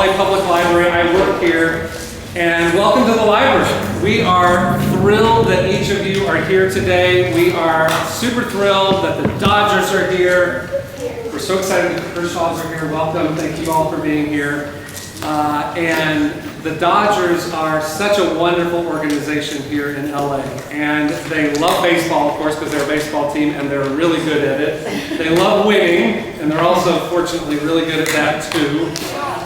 LA Public Library. I work here, and welcome to the library. We are thrilled that each of you are here today. We are super thrilled that the Dodgers are here. We're so excited that the Kershaws are here. Welcome. Thank you all for being here. And the Dodgers are such a wonderful organization here in LA. And they love baseball, of course, because they're a baseball team and they're really good at it. They love winning, and they're also, fortunately, really good at that too.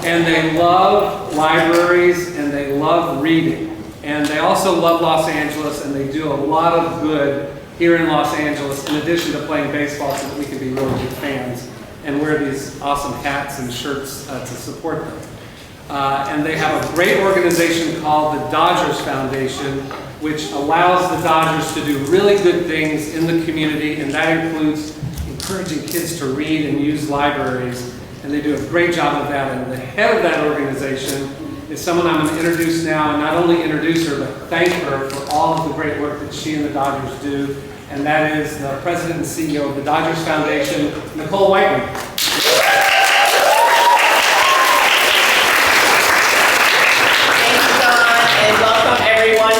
And they love libraries and they love reading. And they also love Los Angeles, and they do a lot of good here in Los Angeles, in addition to playing baseball so that we can be really good fans and wear these awesome hats and shirts to support them. And they have a great organization called the Dodgers Foundation, which allows the Dodgers to do really good things in the community, and that includes encouraging kids to read and use libraries, and they do a great job of that. And the head of that organization is someone I'm going to introduce now, and not only introduce her, but thank her for all of the great work that she and the Dodgers do, and that is the president and CEO of the Dodgers Foundation, Nicole Whiteman.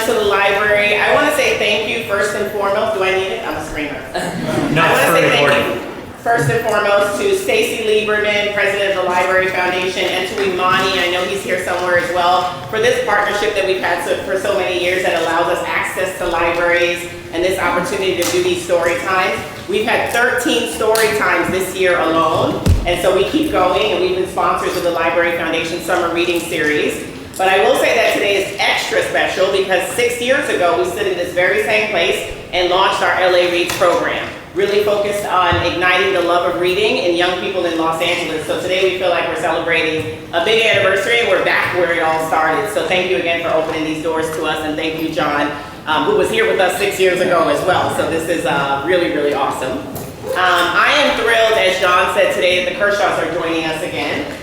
To the library. I want to say thank you first and foremost. Do I need it? I'm a screamer. No, I want to say thank you first and foremost to Stacy Lieberman, president of the Library Foundation, and to Imani, I know he's here somewhere as well, for this partnership that we've had for so many years that allows us access to libraries and this opportunity to do these story times. We've had 13 story times this year alone, and so we keep going, and we've been sponsors of the Library Foundation Summer Reading Series. But I will say that today is extra special because 6 years ago we stood in this very same place and launched our LA Reads program, really focused on igniting the love of reading in young people in Los Angeles. So today we feel like we're celebrating a big anniversary, and we're back where it all started. So thank you again for opening these doors to us, and thank you, John, who was here with us 6 years ago as well. So this is really, really awesome. I am thrilled, as John said today, that the Kershaws are joining us again.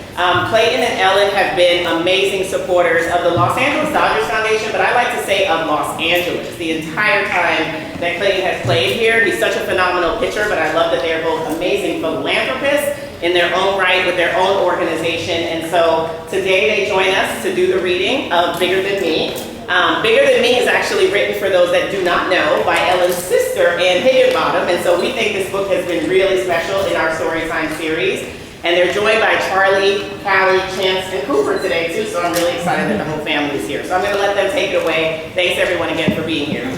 Clayton and Ellen have been amazing supporters of the Los Angeles Dodgers Foundation, but I like to say of Los Angeles. The entire time that Clayton has played here, he's such a phenomenal pitcher, but I love that they're both amazing philanthropists in their own right with their own organization. And so today they join us to do the reading of Bigger Than Me. Bigger Than Me is actually written, for those that do not know, by Ellen's sister, Ann Higginbottom. And so we think this book has been really special in our Storytime series. And they're joined by Charlie, Callie, Chance, and Cooper today too, so I'm really excited that the whole family is here. So I'm going to let them take it away. Thanks everyone again for being here. All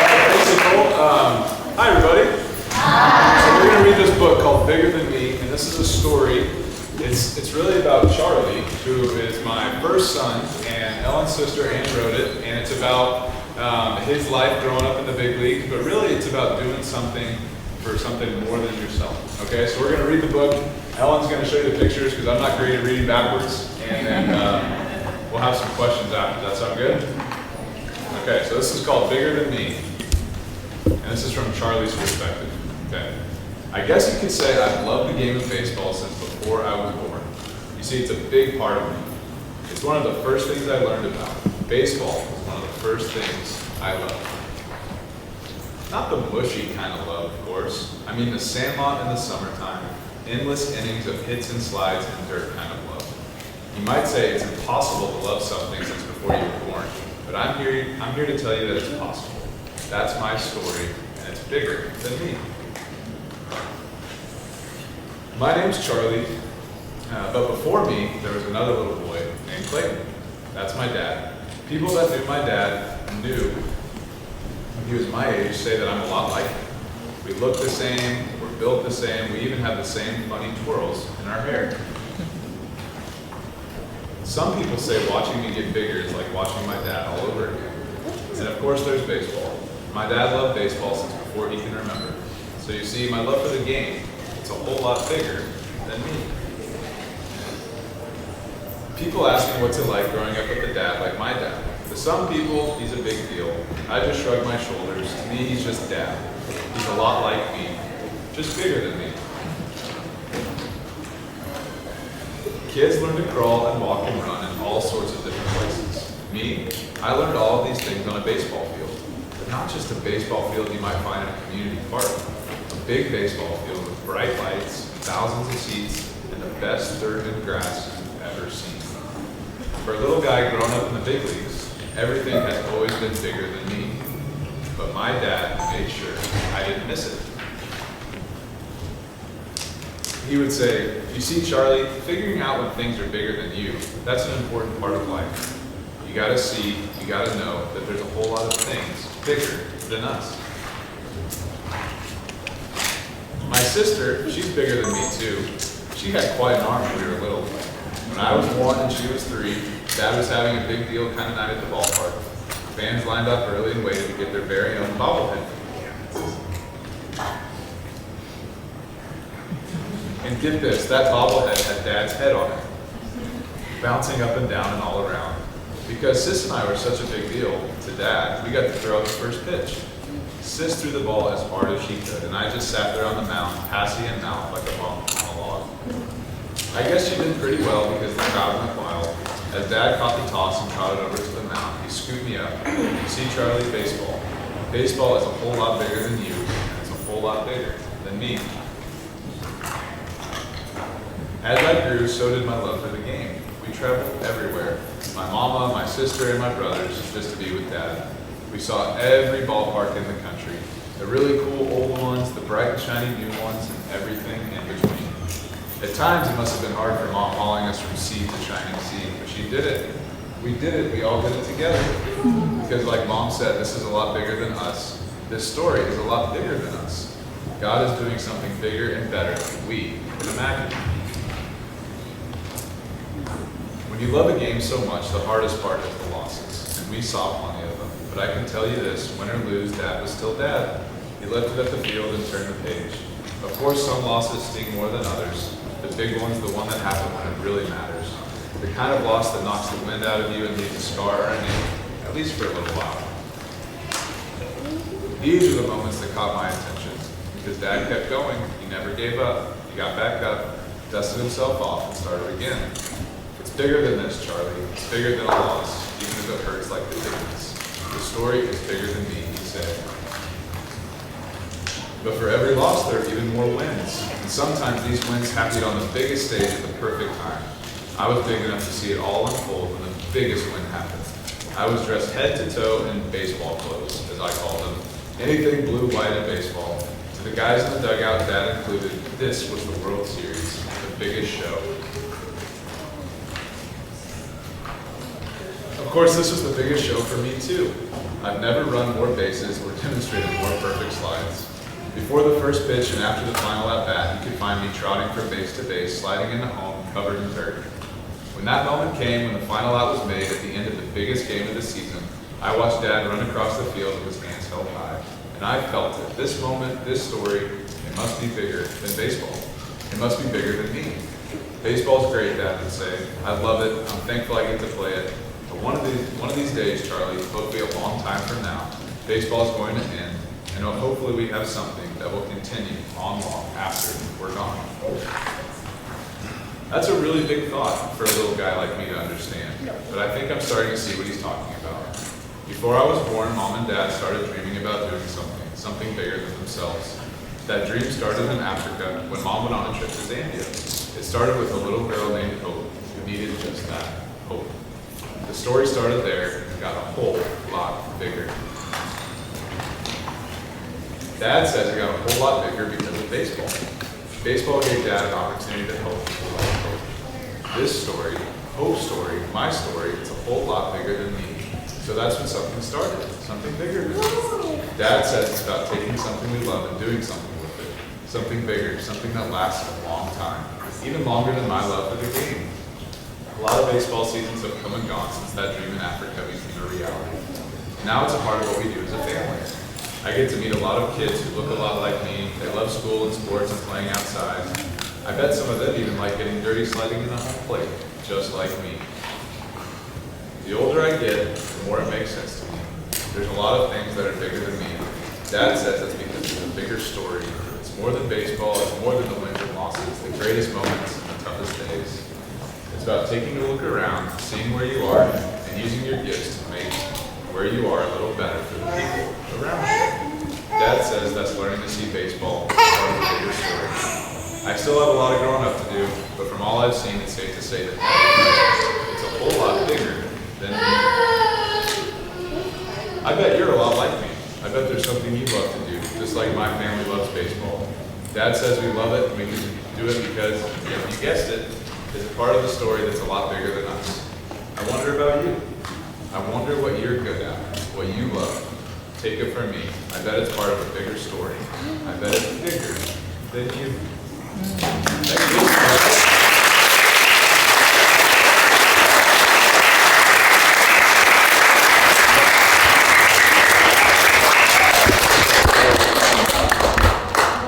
right, thanks Nicole. Hi everybody. Hi. So we're going to read this book called Bigger Than Me, and this is a story. It's really about Charlie, who is my first son, and Ellen's sister Ann wrote it, and it's about his life growing up in the big leagues, but really it's about doing something for something more than yourself. Okay, so we're going to read the book. Ellen's going to show you the pictures because I'm not great at reading backwards, and then we'll have some questions after. Does that sound good? Okay, so this is called Bigger Than Me, and this is from Charlie's perspective. Okay, I guess you could say I've loved the game of baseball since before I was born. You see, it's a big part of me. It's one of the first things I learned about. Baseball was one of the first things I loved. Not the mushy kind of love, of course. I mean the sandlot in the summertime, endless innings of hits and slides and dirt kind of love. You might say it's impossible to love something since before you were born, but I'm here to tell you that it's possible. That's my story, and it's bigger than me. My name's Charlie, but before me, there was another little boy named Clayton. That's my dad. People that knew my dad knew when he was my age say that I'm a lot like him. We look the same, we're built the same, we even have the same funny twirls in our hair. Some people say watching me get bigger is like watching my dad all over again. And of course there's baseball. My dad loved baseball since before he can remember. So you see, my love for the game, it's a whole lot bigger than me. People ask me what's it like growing up with a dad like my dad. To some people, he's a big deal. I just shrug my shoulders. To me, he's just dad. He's a lot like me, just bigger than me. Kids learn to crawl and walk and run in all sorts of different places. Me, I learned all of these things on a baseball field. But not just a baseball field you might find in a community park. A big baseball field with bright lights, thousands of seats, and the best dirt and grass you've ever seen. For a little guy growing up in the big leagues, everything has always been bigger than me. But my dad made sure I didn't miss it. He would say, you see, Charlie, figuring out when things are bigger than you, that's an important part of life. You gotta see, you gotta know that there's a whole lot of things bigger than us. My sister, she's bigger than me too. She had quite an arm when we were little. When I was 1 and she was 3, Dad was having a big deal kind of night at the ballpark. Fans lined up early and waited to get their very own bobblehead. And get this, that bobblehead had Dad's head on it, bouncing up and down and all around. Because Sis and I were such a big deal to Dad, we got to throw out the first pitch. Sis threw the ball as hard as she could, and I just sat there on the mound, passy and mouth like a bum on a log. I guess she did pretty well because the crowd went wild. As Dad caught the toss and trotted over to the mound, he scooped me up. You see, Charlie, baseball. Baseball is a whole lot bigger than you, and it's a whole lot bigger than me. As I grew, so did my love for the game. We traveled everywhere. My mama, my sister, and my brothers, just to be with Dad. We saw every ballpark in the country. The really cool old ones, the bright and shiny new ones, and everything in between. At times, it must have been hard for Mom hauling us from seat to shining seat, but she did it. We did it. We all did it together. Because like Mom said, this is a lot bigger than us. This story is a lot bigger than us. God is doing something bigger and better than we can imagine. When you love a game so much, the hardest part is the losses, and we saw plenty of them. But I can tell you this, win or lose, Dad was still Dad. He lifted up the field and turned the page. Of course, some losses sting more than others. The big one's the one that happened when it really matters. The kind of loss that knocks the wind out of you and leaves a scar or a name, at least for a little while. These are the moments that caught my attention, because Dad kept going. He never gave up. He got back up, dusted himself off, and started again. It's bigger than this, Charlie. It's bigger than a loss, even if it hurts like the bigness. The story is bigger than me, he said. But for every loss, there are even more wins. And sometimes these wins happen on the biggest stage at the perfect time. I was big enough to see it all unfold when the biggest win happened. I was dressed head to toe in baseball clothes, as I call them. Anything blue, white, and baseball. To the guys in the dugout, Dad included, this was the World Series, the biggest show. Of course, this was the biggest show for me too. I've never run more bases or demonstrated more perfect slides. Before the first pitch and after the final at-bat, you could find me trotting from base to base, sliding into home, covered in dirt. When that moment came, when the final out was made at the end of the biggest game of the season, I watched Dad run across the field with his hands held high. And I felt it. This moment, this story, it must be bigger than baseball. It must be bigger than me. Baseball's great, Dad would say. I love it. I'm thankful I get to play it. But one of these days, Charlie, hopefully a long time from now, baseball is going to end. And hopefully we have something that will continue long after we're gone. That's a really big thought for a little guy like me to understand, but I think I'm starting to see what he's talking about. Before I was born, Mom and Dad started dreaming about doing something bigger than themselves. That dream started in Africa when Mom went on a trip to Zambia. It started with a little girl named Hope who needed just that, hope. The story started there and got a whole lot bigger. Dad says it got a whole lot bigger because of baseball. Baseball gave Dad an opportunity to help people like Hope. This story, Hope's story, my story, it's a whole lot bigger than me. So that's when something started, something bigger than me. Dad says it's about taking something we love and doing something with it. Something bigger, something that lasts a long time. Even longer than my love for the game. A lot of baseball seasons have come and gone since that dream in Africa became a reality. Now it's a part of what we do as a family. I get to meet a lot of kids who look a lot like me. They love school and sports and playing outside. I bet some of them even like getting dirty sliding in the home plate, just like me. The older I get, the more it makes sense to me. There's a lot of things that are bigger than me. Dad says that's because it's a bigger story. It's more than baseball, it's more than the wins and losses, the greatest moments and the toughest days. It's about taking a look around, seeing where you are, and using your gifts to make where you are a little better for the people around you. Dad says that's learning to see baseball as part I still have a lot of growing up to do, but from all I've seen, it's safe to say that it's a whole lot bigger than me. I bet you're a lot like me. I bet there's something you love to do, just like my family loves baseball. Dad says we love it, and we can do it because, if you guessed it, it's a part of the story that's a lot bigger than us. I wonder about you. I wonder what you're good at, what you love. Take it from me. I bet it's part of a bigger story. I bet it's bigger than you. Thank you.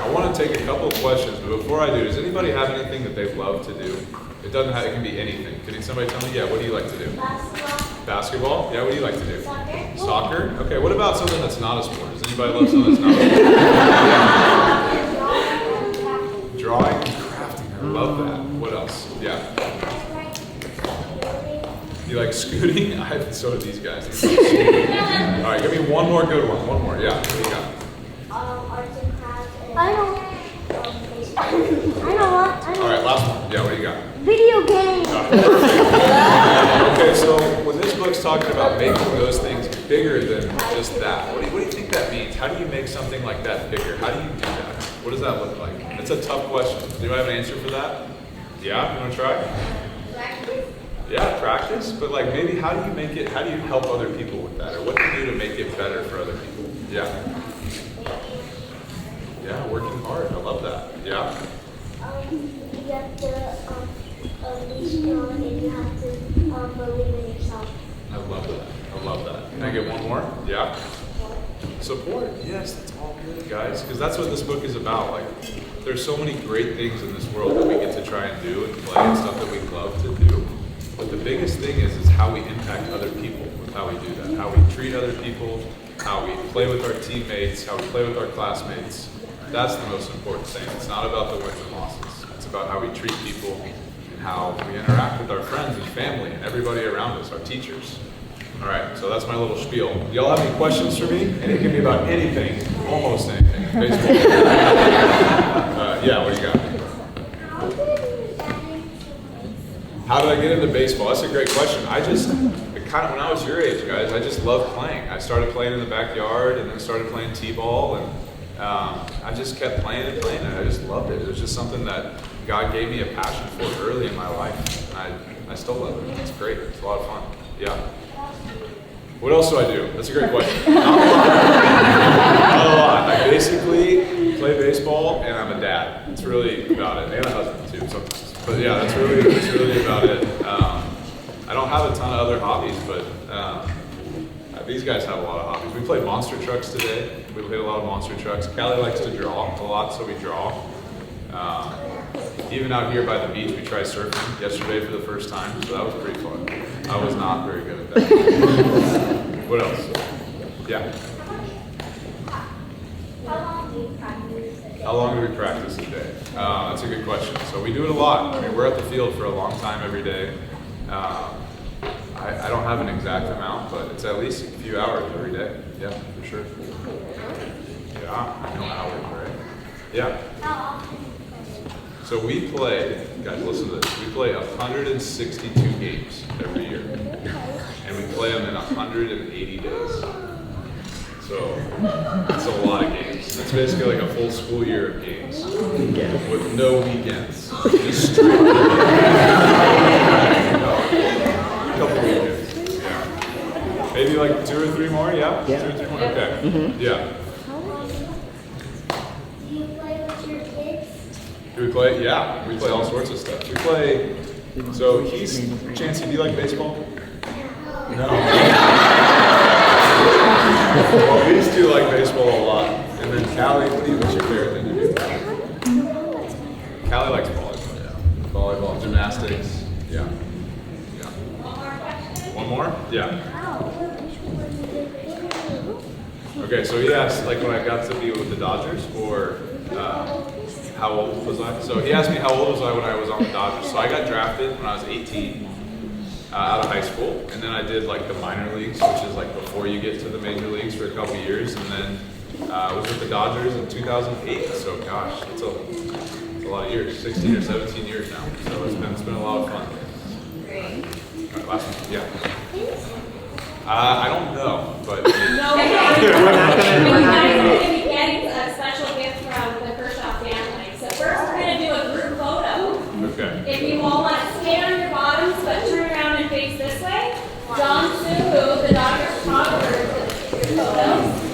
I want to take a couple of questions, but before I do, does anybody have anything that they love to do? It doesn't have, it can be anything. Can somebody tell me, yeah, what do you like to do? Basketball. Basketball? Yeah, what do you like to do? Soccer. Soccer? Okay, what about something that's not a sport? Does anybody love something that's not a sport? Drawing and crafting. I love that. What else? Yeah. You like scooting? So do these guys. All right, give me one more good one. One more. Yeah, what do you got? Arts and crafts. I don't want. All right, last one. Yeah, what do you got? Video games. Okay, so when this book's talking about making those things bigger than just that, what do you think that means? How do you make something like that bigger? How do you do that? What does that look like? It's a tough question. Do you have an answer for that? Yeah, you want to try? Practice. Yeah, practice, but like maybe how do you make it, how do you help other people with that? Or what do you do to make it better for other people? Yeah. Yeah, working hard. I love that. Yeah. You have to be strong and you have to believe in yourself. I love that. I love that. Can I get one more? Yeah. Support. Yes, that's all good, guys. Because that's what this book is about. Like, there's so many great things in this world that we get to try and do and play and stuff that we love to do. But the biggest thing is how we impact other people with how we do that. How we treat other people, how we play with our teammates, how we play with our classmates. That's the most important thing. It's not about the wins and losses. It's about how we treat people and how we interact with our friends and family and everybody around us, our teachers. All right, so that's my little spiel. Do y'all have any questions for me? And it can be about anything, almost anything. Baseball. Yeah, what do you got? How did I get into baseball? That's a great question. When I was your age, guys, I just loved playing. I started playing in the backyard and then started playing t-ball, and I just kept playing and playing, and I just loved it. It was just something that God gave me a passion for early in my life, and I still love it. It's great. It's a lot of fun. Yeah. What else do I do? That's a great question. Not a lot. I basically play baseball, and I'm a dad. That's really about it. And a husband, too, sometimes. But yeah, that's really about it. I don't have a ton of other hobbies, but these guys have a lot of hobbies. We played monster trucks today. We played a lot of monster trucks. Callie likes to draw a lot, so we draw. Even out here by the beach, we tried surfing yesterday for the first time, so that was pretty fun. I was not very good at that. What else? Yeah. How long do we practice a day? That's a good question. So we do it a lot. I mean, we're at the field for a long time every day. I don't have an exact amount, but it's at least a few hours every day. Yeah, for sure. Yeah, I know hours, right? Yeah. So we play, guys, listen to this. We play 162 games every year. And we play them in 180 days. So it's a lot of games. It's basically like a full school year of games with no weekends. Just straight. A couple weekends. Yeah. Maybe like 2 or 3 more. Yeah. 2 or 3 more. Okay. Yeah. Do you play with your kids? Do we play? Yeah. We play all sorts of stuff. We play. So Chancey, do you like baseball? No. Well, these two like baseball a lot. And then Callie, what's your favorite thing to do? Callie likes volleyball, yeah. Volleyball, gymnastics, yeah. Yeah. One more? Yeah. Okay, so he asked, like, when I got to be with the Dodgers, or how old was I? So he asked me how old was I when I was on the Dodgers. So I got drafted when I was 18. Out of high school, and then I did like the minor leagues, which is like before you get to the major leagues for a couple years, and then I was with the Dodgers in 2008. So gosh, it's a lot of years, 16 or 17 years now. So it's been a lot of fun. Great. All right, last one. Yeah. I don't know, but No, we're not going to. You guys are going to be getting a special gift from the Kershaw family. So first, we're going to do a group photo. okay. If you all want to stand on your bottoms, but turn around and face this way. John Sue, the daughter of photographer, is going to take your photos.